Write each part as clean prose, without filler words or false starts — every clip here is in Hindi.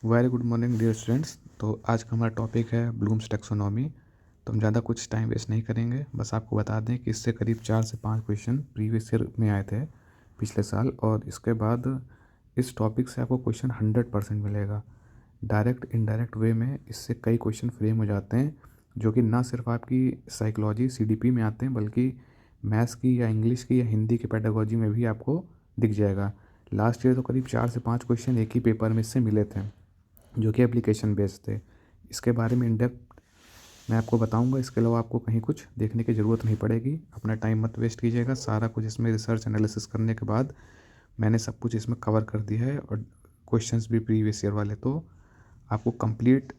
Very good morning dear students. तो आज का हमारा टॉपिक है ब्लूम्स टैक्सोनॉमी। तो हम ज़्यादा कुछ टाइम वेस्ट नहीं करेंगे, बस आपको बता दें कि इससे करीब 4 से 5 क्वेश्चन प्रीवियस ईयर में आए थे पिछले साल, और इसके बाद इस टॉपिक से आपको क्वेश्चन 100% मिलेगा। डायरेक्ट इनडायरेक्ट वे में इससे कई क्वेश्चन फ्रेम हो जाते हैं, जो कि ना सिर्फ आपकी साइकोलॉजी सीडीपी में आते हैं, बल्कि मैथ्स की या इंग्लिश की या हिंदी की पेडागोजी में भी आपको दिख जाएगा। लास्ट ईयर तो करीब 4 से 5 क्वेश्चन एक ही पेपर में इससे मिले थे, जो कि एप्लीकेशन बेस्ड थे। इसके बारे में इन डेप्थ मैं आपको बताऊंगा। इसके अलावा आपको कहीं कुछ देखने की ज़रूरत नहीं पड़ेगी, अपना टाइम मत वेस्ट कीजिएगा। सारा कुछ इसमें रिसर्च एनालिसिस करने के बाद मैंने सब कुछ इसमें कवर कर दिया है, और क्वेश्चंस भी प्रीवियस ईयर वाले। तो आपको कंप्लीट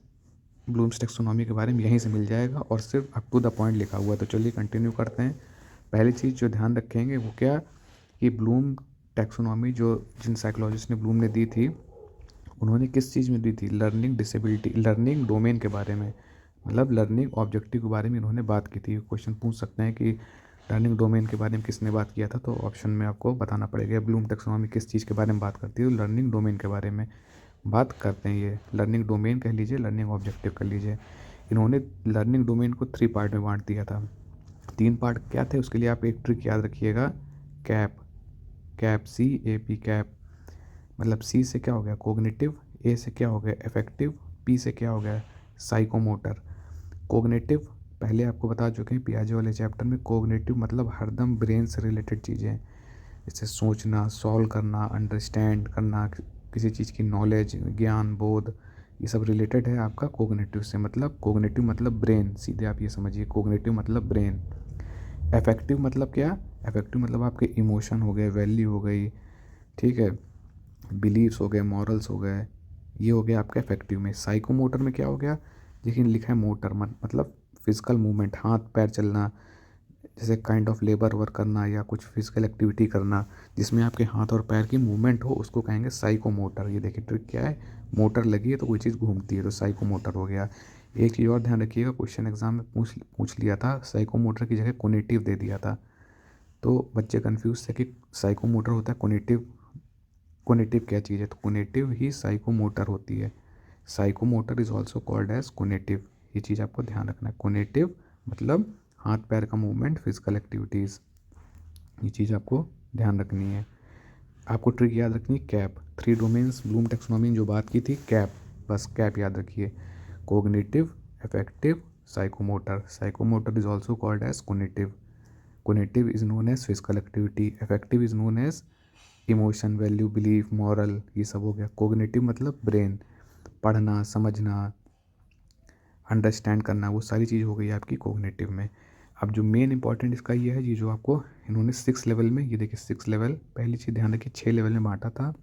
ब्लूम्स टेक्सोनॉमी के बारे में यहीं से मिल जाएगा, और सिर्फ अप टू द पॉइंट लिखा हुआ है। तो चलिए कंटिन्यू करते हैं। पहली चीज़ जो ध्यान रखेंगे वो क्या, कि ब्लूम टैक्सोनॉमी जो जिन साइकोलॉजिस्ट ने ब्लूम ने दी थी, उन्होंने किस चीज़ में दी थी, लर्निंग डिसेबिलिटी, लर्निंग डोमेन के बारे में, मतलब लर्निंग ऑब्जेक्टिव के बारे में इन्होंने बात की थी। क्वेश्चन पूछ सकते हैं कि लर्निंग डोमेन के बारे में किसने बात किया था, तो ऑप्शन में आपको बताना पड़ेगा ब्लूम टैक्सोनॉमी किस चीज़ के बारे में बात करती है। तो लर्निंग डोमेन के बारे में बात करते हैं। ये लर्निंग डोमेन कह लीजिए, लर्निंग ऑब्जेक्टिव कर लीजिए। इन्होंने लर्निंग डोमेन को 3 पार्ट में बांट दिया था। 3 पार्ट क्या थे, उसके लिए आप एक ट्रिक याद रखिएगा, कैप। Cap, CAP, cap. मतलब सी से क्या हो गया, कोग्निटिव। ए से क्या हो गया, इफेक्टिव। पी से क्या हो गया, साइकोमोटर। कोग्निटिव पहले आपको बता चुके हैं पियाजे वाले चैप्टर में। कोग्निटिव मतलब हरदम ब्रेन से रिलेटेड चीज़ें, जैसे सोचना, सॉल्व करना, अंडरस्टैंड करना, किसी चीज़ की नॉलेज, ज्ञान, बोध, ये सब रिलेटेड है आपका कोग्निटिव से। मतलब कोग्निटिव मतलब ब्रेन, सीधे आप ये समझिए, कोग्निटिव मतलब ब्रेन। अफेक्टिव मतलब क्या, अफेक्टिव मतलब आपके इमोशन हो गए, वैल्यू हो गई, ठीक है, बिलीव्स हो गए, मॉरल्स हो गए, ये हो गया आपका इफेक्टिव में। साइकोमोटर में क्या हो गया, देखिए लिखा है मोटर, मतलब फिजिकल मूवमेंट, हाथ पैर चलना, जैसे काइंड ऑफ लेबर वर्क करना या कुछ फिजिकल एक्टिविटी करना जिसमें आपके हाथ और पैर की मूवमेंट हो, उसको कहेंगे साइकोमोटर। ये देखिए ट्रिक क्या है, मोटर लगी है तो कोई चीज़ घूमती है, तो साइकोमोटर हो गया। एक चीज़ और ध्यान रखिएगा, क्वेश्चन एग्जाम में पूछ लिया था, साइकोमोटर की जगह कोनेटिव दे दिया था। तो बच्चे कंफ्यूज थे कि साइकोमोटर होता है कोनेटिव, कोनेटिव क्या चीज़ है, तो कोनेटिव ही साइकोमोटर होती है। Psychomotor is also called as conative. ये चीज़ आपको ध्यान रखना है। कोनेटिव मतलब हाथ पैर का मूवमेंट, फिजिकल एक्टिविटीज़, ये चीज़ आपको ध्यान रखनी है। आपको ट्रिक याद रखनी है, कैप। 3 डोमेन्स ब्लूम टेक्सोनॉमी में जो बात की थी, कैप, बस कैप याद रखिए। Cognitive, affective, psychomotor. Psychomotor is also called as conative. Conative is known as physical activity, affective is known as emotion, value, belief, moral, ये सब हो गया। कोग्निटिव मतलब ब्रेन, पढ़ना, समझना, अंडरस्टैंड करना, वो सारी चीज़ हो गई आपकी कोग्निटिव में। अब जो मेन इंपॉर्टेंट इसका ये है, ये जो आपको इन्होंने 6 लेवल में, ये देखिए 6 लेवल, पहली चीज़ ध्यान रखिए 6 लेवल में बांटा था।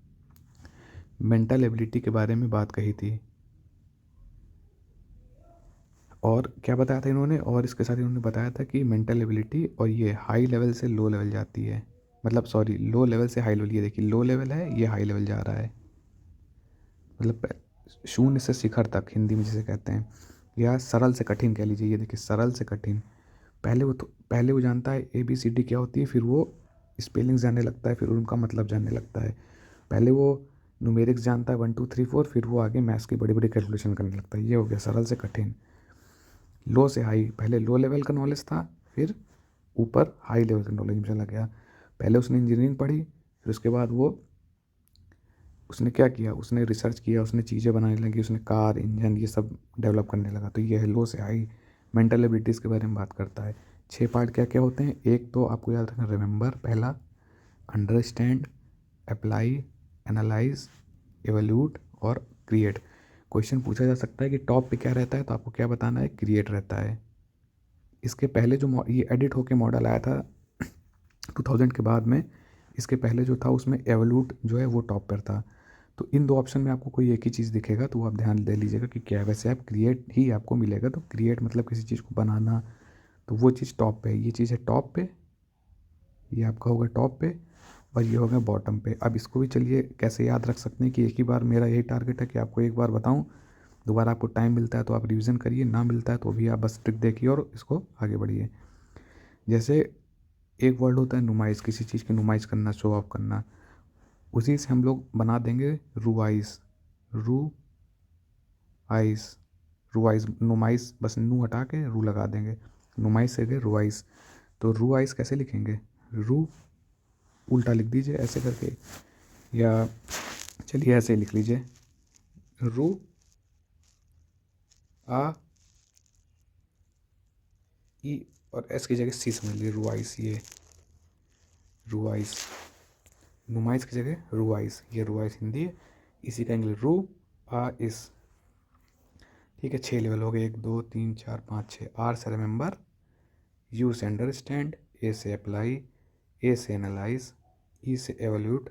मेंटल एबिलिटी के बारे में बात कही थी, और क्या बताया था इन्होंने, और इसके साथ इन्होंने बताया था कि मेंटल एबिलिटी और ये हाई लेवल से लो लेवल जाती है, मतलब सॉरी, लो लेवल से हाई लेवल। ये देखिए लो लेवल है, ये हाई लेवल जा रहा है, मतलब शून्य से शिखर तक हिंदी में जिसे कहते हैं, या सरल से कठिन कह लीजिए। ये देखिए सरल से कठिन, पहले वो जानता है ABCD क्या होती है, फिर वो स्पेलिंग जानने लगता है, फिर उनका मतलब जानने लगता है। पहले वो न्यूमेरिक्स जानता है 1 2 3 4, फिर वो आगे मैथ्स की बड़ी बड़ी कैलकुलेशन करने लगता है। ये हो गया सरल से कठिन। लो से हाई, पहले लो लेवल का नॉलेज था, फिर ऊपर हाई लेवल का नॉलेज में चला गया। पहले उसने इंजीनियरिंग पढ़ी, फिर उसके बाद वो उसने क्या किया, उसने रिसर्च किया, उसने चीज़ें बनाने लगी, उसने कार, इंजन, ये सब डेवलप करने लगा। तो ये है लो से हाई। मेंटल एबिलिटीज़ के बारे में बात करता है। 6 पार्ट क्या क्या होते हैं, एक तो आपको याद रखना, रिमेंबर पहला, अंडरस्टैंड, अप्लाई, एनालाइज, एवल्यूट और क्रिएट। क्वेश्चन पूछा जा सकता है कि टॉप पे क्या रहता है, तो आपको क्या बताना है, क्रिएट रहता है। इसके पहले जो ये एडिट होके मॉडल आया था 2000 के बाद में, इसके पहले जो था उसमें एवल्यूट जो है वो टॉप पर था। तो इन 2 ऑप्शन में आपको कोई एक ही चीज़ दिखेगा, तो वो आप ध्यान दे लीजिएगा कि क्या है। वैसे आप क्रिएट ही आपको मिलेगा, तो क्रिएट मतलब किसी चीज़ को बनाना, तो वो चीज़ टॉप पे है। ये चीज़ है टॉप पे, ये आपका होगा टॉप पे, और ये होगा बॉटम पे। अब इसको भी चलिए कैसे याद रख सकते हैं, कि एक ही बार मेरा यही टारगेट है कि आपको एक बार बताऊं, दोबारा आपको टाइम मिलता है तो आप रिवीजन करिए, ना मिलता है तो भी आप बस ट्रिक देखिए और इसको आगे बढ़िए। जैसे एक वर्ड होता है नुमाइश, किसी चीज़ की नुमाइश करना, शो ऑफ करना, उसी से हम लोग बना देंगे रूवाइस, रू आइस, रुआइस, नुमाइस, बस नू हटा के रू लगा देंगे, नुमाइस से गए रुआइस। तो रू आइस कैसे लिखेंगे, रू उल्टा लिख दीजिए ऐसे करके, या चलिए ऐसे लिख लीजिए, रू आ ई और एस की जगह सी समझ लीजिए, रुआइस, ये रुआइस, नुमाइस की जगह रुआइस, ये रुआइस हिंदी है, इसी का इंग्लिश रू आ इस। ठीक है, 6 लेवल हो गए, 1 2 3 4 5 6। आर से रिमेंबर, यू से अंडरस्टैंड, ए से अप्लाई, ए से एनालाइज, ई से एवोल्यूट,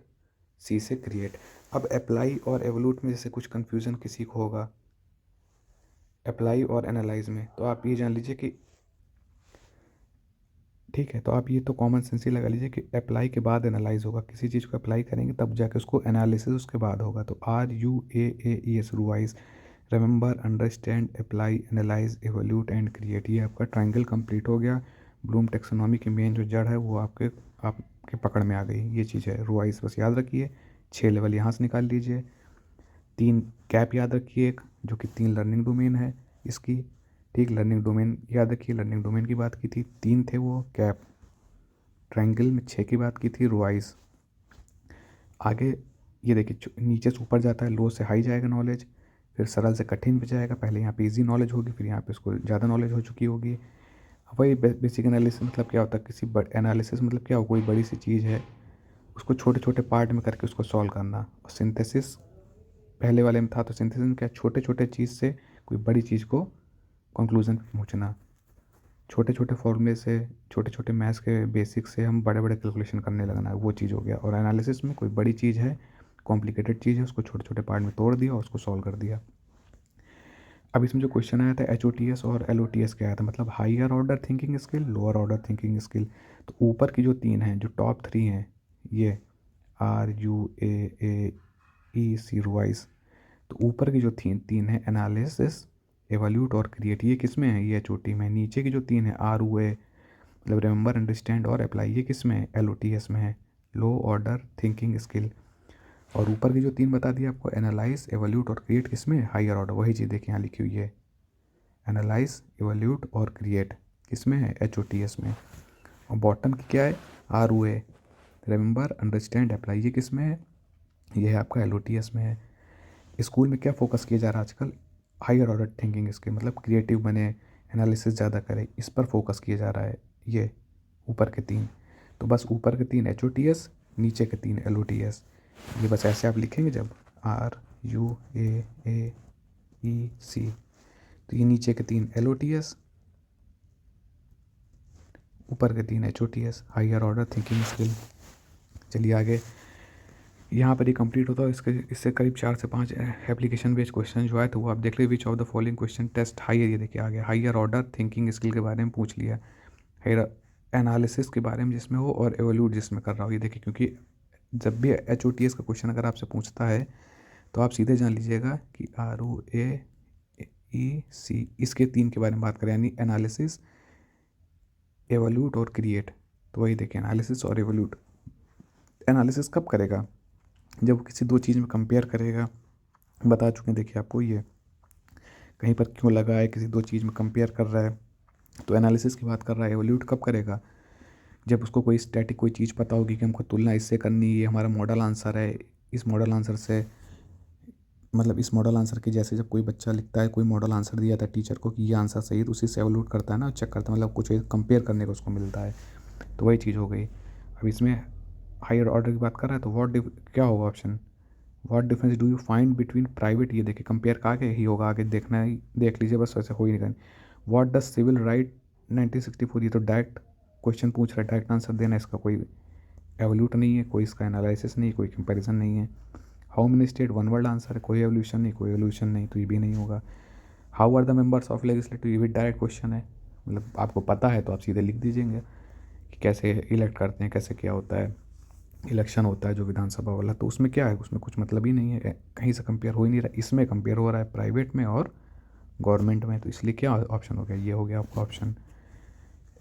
सी से क्रिएट। अब अप्लाई और एवोल्यूट में जैसे कुछ कन्फ्यूज़न किसी को होगा, अप्लाई और एनालाइज में, तो आप ये जान लीजिए कि ठीक है, तो आप ये तो कॉमन सेंस ही लगा लीजिए कि अप्लाई के बाद एनालाइज होगा, किसी चीज़ को अप्लाई करेंगे तब जाके उसको एनालिसिस उसके बाद होगा। तो R U A E S, revise, remember, understand, apply, analyze, evaluate and create. ये आपका ट्राइंगल कंप्लीट हो गया। ब्लूम टेक्सोनॉमी की मेन जो जड़ है वो आपके पकड़ में आ गई, ये चीज़ है। रूवाइज बस याद रखिए, 6 लेवल यहाँ से निकाल लीजिए, 3 कैप याद रखिए, एक जो कि 3 लर्निंग डोमेन है इसकी। ठीक, लर्निंग डोमेन याद रखिए, लर्निंग डोमेन की बात की थी, 3 थे वो कैप। ट्रायंगल में 6 की बात की थी, रुआइस। आगे ये देखिए, नीचे से ऊपर जाता है, लो से हाई जाएगा नॉलेज, फिर सरल से कठिन पे जाएगा। पहले यहाँ पे इजी नॉलेज होगी, फिर यहाँ पे इसको ज़्यादा नॉलेज हो चुकी होगी। वही बेसिक एनालिसिस मतलब क्या होता है, किसी एनालिसिस मतलब क्या हो, कोई बड़ी सी चीज़ है उसको छोटे छोटे पार्ट में करके उसको सॉल्व करना। और सिंथेसिस पहले वाले में था, तो सिंथेसिस में क्या, छोटे छोटे चीज़ से कोई बड़ी चीज़ को कंक्लूजन पे पहुँचना। छोटे छोटे फॉर्मूले से, छोटे छोटे मैथ्स के बेसिक से हम बड़े बड़े कैलकुलेशन करने लगना है, वो चीज़ हो गया। और एनालिसिस में कोई बड़ी चीज़ है, कॉम्प्लिकेटेड चीज़ है, उसको छोटे छोटे पार्ट में तोड़ दिया और उसको सॉल्व कर दिया। अब इसमें जो क्वेश्चन आया था HOTS और LOTS क्या आया था, मतलब higher order thinking skill, lower order thinking skill. तो ऊपर की जो 3 हैं, जो टॉप 3 हैं, ये RUAAEC रुवाइस। तो ऊपर की जो 3 है, एनालिसिस, एवल्यूट और क्रिएट, ये किस में है, ये HOT में। नीचे की जो 3 है, RUA मतलब रिमेंबर, अंडरस्टैंड और अप्लाई, ये किस में है, LOTS में है, लो ऑर्डर थिंकिंग स्किल। और ऊपर की जो 3 बता दिया आपको, एनालाइज, एवल्यूट और क्रिएट, किस में है, हायर ऑर्डर। वही चीज़ देखिए यहाँ लिखी हुई है, एनालाइज, एवल्यूट और क्रिएट किस में है, HOTS में। और बॉटम की क्या है, RUA, रिमेंबर, अंडरस्टैंड, अप्लाई, ये किस में है, ये है आपका LOTS में है। स्कूल में क्या फोकस किया जा रहा है आजकल, हायर ऑर्डर थिंकिंग इसके, मतलब क्रिएटिव बने, एनालिसिस ज़्यादा करे, इस पर फोकस किया जा रहा है। ये ऊपर के 3, तो बस ऊपर के 3 HOTS, नीचे के 3 LOTS। ये बस ऐसे आप लिखेंगे जब RUAAEC, तो ये नीचे के 3 LOTS, ऊपर के 3 HOTS, higher order thinking skill. चलिए आगे, यहाँ पर ही कंप्लीट होता है। इससे करीब 4 से 5 एप्लीकेशन बेस्ड क्वेश्चन जो आए तो वो आप देख लीजिए। Which of the following question test higher, ये देखिए आ गया, हायर ऑर्डर थिंकिंग स्किल के बारे में पूछ लिया, हायर एनालिसिस के बारे में जिसमें हो, और एवोल्यूट जिसमें कर रहा हो। ये देखिए, क्योंकि जब भी HOTS का क्वेश्चन अगर आपसे पूछता है तो आप सीधे जान लीजिएगा कि RUAEC, इसके 3 के बारे में बात करें, यानी एनालिसिस, एवोल्यूट और क्रिएट। तो वही देखिए, एनालिसिस और एवोल्यूट। एनालिसिस कब करेगा, जब किसी 2 चीज़ में कंपेयर करेगा, बता चुके हैं देखिए आपको, ये कहीं पर क्यों लगा है, किसी 2 चीज़ में कंपेयर कर रहा है तो एनालिसिस की बात कर रहा है। एवोल्यूट कब करेगा, जब उसको कोई स्टैटिक कोई चीज़ पता होगी कि हमको तुलना इससे करनी है, ये हमारा मॉडल आंसर है, इस मॉडल आंसर से, मतलब इस मॉडल आंसर के जैसे जब कोई बच्चा लिखता है, कोई मॉडल आंसर दिया था टीचर को कि ये आंसर सही है, तो उसी से एवोल्यूट करता है ना, चेक करता है, मतलब कुछ कंपेयर करने को उसको मिलता है। तो वही चीज़ हो गई। अब इसमें हायर ऑर्डर की बात कर रहा है, तो क्या होगा option, what difference do you find between private, ये देखिए कंपेयर का आगे ही होगा, आगे देखना है, देख लीजिए बस, वैसे हो ही नहीं करनी। व्हाट डज सिविल राइट 1964, ये तो डायरेक्ट क्वेश्चन पूछ रहा है, डायरेक्ट आंसर देना है, इसका कोई एवोल्यूट नहीं है, कोई इसका एनालिसिस नहीं, कोई कंपैरिजन नहीं है। How many state, one word answer है, कोई एवोल्यूशन नहीं, कोई एवोल्यूशन नहीं, तो ये भी नहीं होगा। How are the members of legislative, ये भी डायरेक्ट क्वेश्चन है, मतलब आपको पता है तो आप सीधे लिख दीजिएंगे कि कैसे इलेक्ट करते हैं, कैसे क्या होता है, इलेक्शन होता है जो विधानसभा वाला, तो उसमें क्या है, उसमें कुछ मतलब ही नहीं है, कहीं से कंपेयर हो ही नहीं रहा। इसमें कंपेयर हो रहा है प्राइवेट में और गवर्नमेंट में, तो इसलिए क्या ऑप्शन हो गया, ये हो गया आपका ऑप्शन।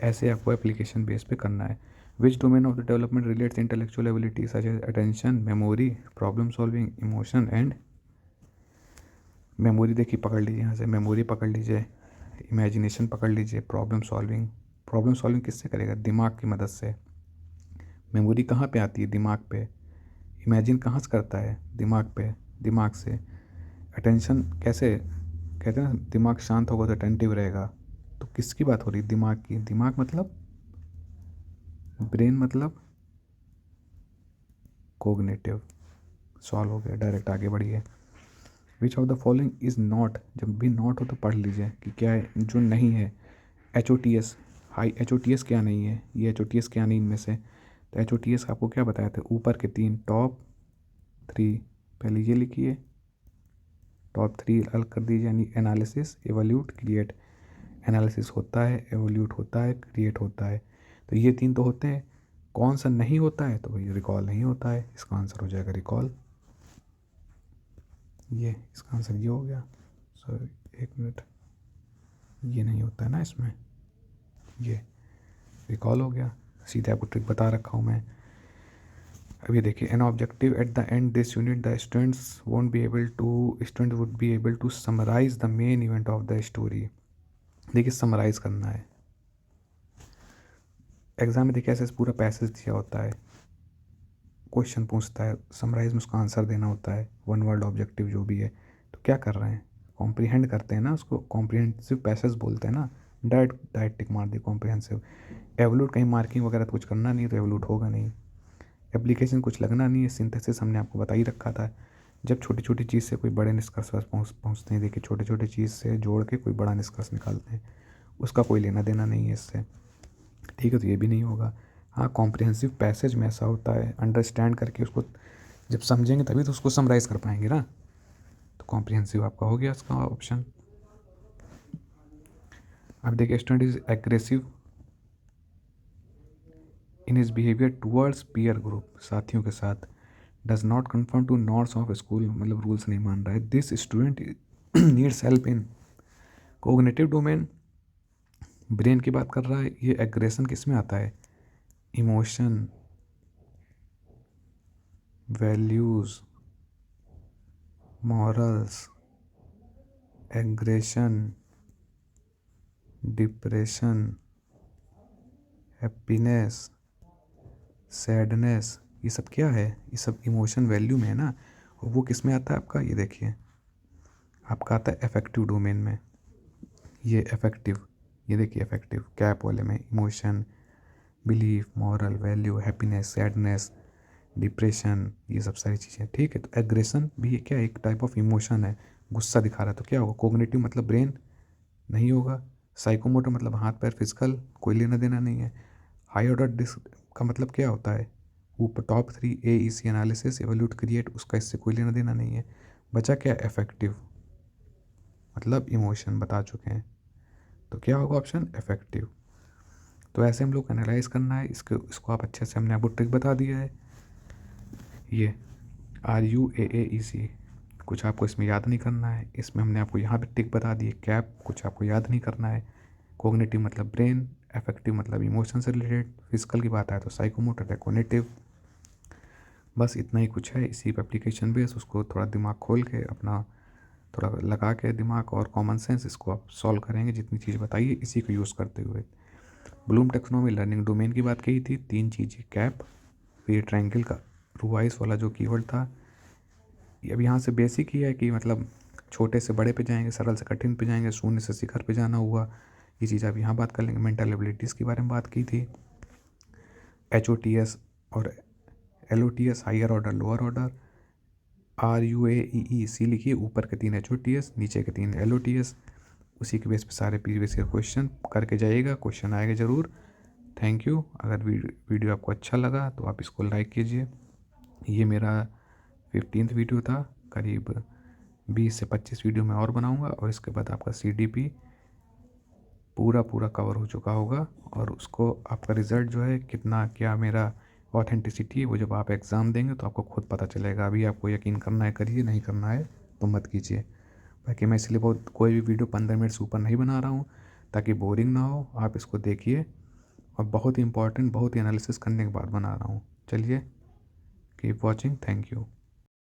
ऐसे आपको एप्लीकेशन बेस पे करना है। Which domain of the development relates intellectual ability such as attention, memory, problem solving, emotion and memory देखिए पकड़ लीजिए, यहाँ से मेमोरी पकड़ लीजिए, इमेजिनेशन पकड़ लीजिए, प्रॉब्लम सॉल्विंग किससे करेगा? दिमाग की मदद से। मेमोरी कहाँ पे आती है? दिमाग पे। इमेजिन कहाँ से करता है? दिमाग पे, दिमाग से। अटेंशन कैसे? कहते हैं ना दिमाग शांत होगा तो अटेंटिव रहेगा। तो किसकी बात हो रही है? दिमाग की। दिमाग मतलब ब्रेन, मतलब कोग्निटिव। सॉल्व हो गया, डायरेक्ट आगे बढ़िए। विच of the following is not, जब भी नॉट हो तो पढ़ लीजिए कि क्या है जो नहीं है। H O T S, high H O T S क्या नहीं है? ये एच ओ टी एस क्या नहीं इनमें से? तो एच ओ टी एस आपको क्या बताया था? ऊपर के 3, टॉप 3, पहले ये लिखिए, टॉप 3 अलग कर दीजिए, यानी एनालिसिस, एवोल्यूट, क्रिएट। एनालिसिस होता है, एवोल्यूट होता है, क्रिएट होता है। तो ये 3 तो होते हैं, कौन सा नहीं होता है? तो भाई रिकॉल नहीं होता है, इसका आंसर हो जाएगा रिकॉल। ये इसका आंसर ये हो गया। सॉरी, 1 मिनट, ये नहीं होता है ना इसमें, ये रिकॉल हो गया। सीधे आपको ट्रिक बता रखा हूँ मैं। अभी देखिए, an objective at the end this unit the students would be able to summarise the main event of the story. देखिए समराइज करना है। एग्जाम में देखिए ऐसे पूरा पैसेज दिया होता है, क्वेश्चन पूछता है, समराइज में उसका आंसर देना होता है, वन वर्ड ऑब्जेक्टिव जो भी है। तो क्या कर रहे हैं? कॉम्प्रीहेंड करते हैं ना उसको, कॉम्प्रीहेंसिव पैसेज बोलते हैं ना। डायरेक्ट डायरेक्ट टिक मार दी कॉम्प्रीहेंसिव। एवोल्यूट कहीं मार्किंग वगैरह तो कुछ करना नहीं, तो एवोल्यूट होगा नहीं। एप्लीकेशन कुछ लगना नहीं है, सिंथेसिस हमने आपको बता ही रखा था। जब छोटी छोटी चीज़ से कोई बड़े निष्कर्ष पर पहुँचते हैं, देखिए छोटे छोटे चीज़ से जोड़ के कोई बड़ा निष्कर्ष निकालते हैं, उसका कोई लेना देना नहीं है इससे। ठीक है, तो ये भी नहीं होगा। हाँ, कॉम्प्रिहेंसिव पैसेज में ऐसा होता है, अंडरस्टैंड करके उसको जब समझेंगे तभी तो उसको समराइज़ कर पाएंगे ना। तो कॉम्प्रिहेंसिव आपका हो गया इसका ऑप्शन। अब देखिए, student is aggressive in his behaviour towards peer group, साथियों के साथ। Does not confirm to norms of school, मतलब रूल्स नहीं मान रहा है। This student needs help in cognitive domain, brain की बात कर रहा है। ये एग्रेशन किस में आता है? Emotion, values, morals, aggression, depression, happiness, sadness, ये सब क्या है? ये सब इमोशन वैल्यू में है ना। और वो किस में आता है आपका? ये देखिए, आपका आता है अफेक्टिव डोमेन में। ये अफेक्टिव, ये देखिए अफेक्टिव कैप वाले में, emotion, belief, moral, value, happiness, sadness, depression, ये सब सारी चीज़ें। ठीक है, तो एग्रेशन भी क्या, एक टाइप ऑफ इमोशन है, गुस्सा दिखा रहा है। तो क्या होगा? कोग्निटिव मतलब ब्रेन नहीं होगा। साइकोमोटर मतलब हाथ पैर, फिजिकल, कोई लेना देना नहीं है। हाई ऑर्डर डिस्क का मतलब क्या होता है? ऊपर टॉप 3 ए ई सी, एनालिसिस, एवोल्यूट, क्रिएट, उसका इससे कोई लेना देना नहीं है। बचा क्या? इफेक्टिव, मतलब इमोशन बता चुके हैं। तो क्या होगा ऑप्शन? इफेक्टिव। तो ऐसे हम लोग एनालाइज करना है इसको आप अच्छे से, हमने आपको ट्रिक बता दिया है। ये RUAAEC, कुछ आपको इसमें याद नहीं करना है। इसमें हमने आपको यहाँ पे टिक बता दी, कैप कुछ आपको याद नहीं करना है। कोग्निटिव मतलब ब्रेन, अफेक्टिव मतलब इमोशन से रिलेटेड, फिजिकल की बात आए तो साइकोमोटर है, कॉग्निटिव। बस इतना ही कुछ है। इसी पे एप्लीकेशन बेस, उसको थोड़ा दिमाग खोल के अपना थोड़ा लगा के दिमाग और कॉमन सेंस, इसको आप सॉल्व करेंगे। जितनी चीज़ बताइए इसी को यूज़ करते हुए। ब्लूम टेक्सोनॉमी लर्निंग डोमेन की बात कही थी, 3 चीज़ें, कैप, फिर ट्रायंगल का रूवाइस वाला जो कीवर्ड था। अब यहाँ से बेसिक ही है कि मतलब छोटे से बड़े पे जाएंगे, सरल से कठिन पे जाएंगे, शून्य से शिखर पे जाना हुआ। ये चीज़ आप यहाँ बात कर लेंगे। मेंटल एबिलिटीज़ के बारे में बात की थी, HOTS और LOTS, higher order, lower order. RUAEEC लिखिए, ऊपर के 3 HOTS, नीचे के 3 LOTS। उसी के बेस पे सारे प्रीवियस ईयर क्वेश्चन करके जाइएगा, क्वेश्चन आएगा ज़रूर। Thank you. अगर वीडियो आपको अच्छा लगा तो आप इसको लाइक कीजिए। ये मेरा 15th वीडियो था, करीब 20 से 25 वीडियो मैं और बनाऊंगा, और इसके बाद आपका CDP पूरा पूरा कवर हो चुका होगा। और उसको आपका रिज़ल्ट जो है कितना क्या मेरा ऑथेंटिसिटी है, वो जब आप एग्ज़ाम देंगे तो आपको खुद पता चलेगा। अभी आपको यकीन करना है करिए, नहीं करना है तो मत कीजिए। बाकी मैं इसलिए बहुत कोई भी वीडियो 15 मिनट से ऊपर नहीं बना रहा हूँ, ताकि बोरिंग ना हो। आप इसको देखिए, और बहुत ही इंपॉर्टेंट, बहुत ही एनालिसिस करने के बाद बना रहा हूँ। चलिए, कीप वॉचिंग, थैंक यू।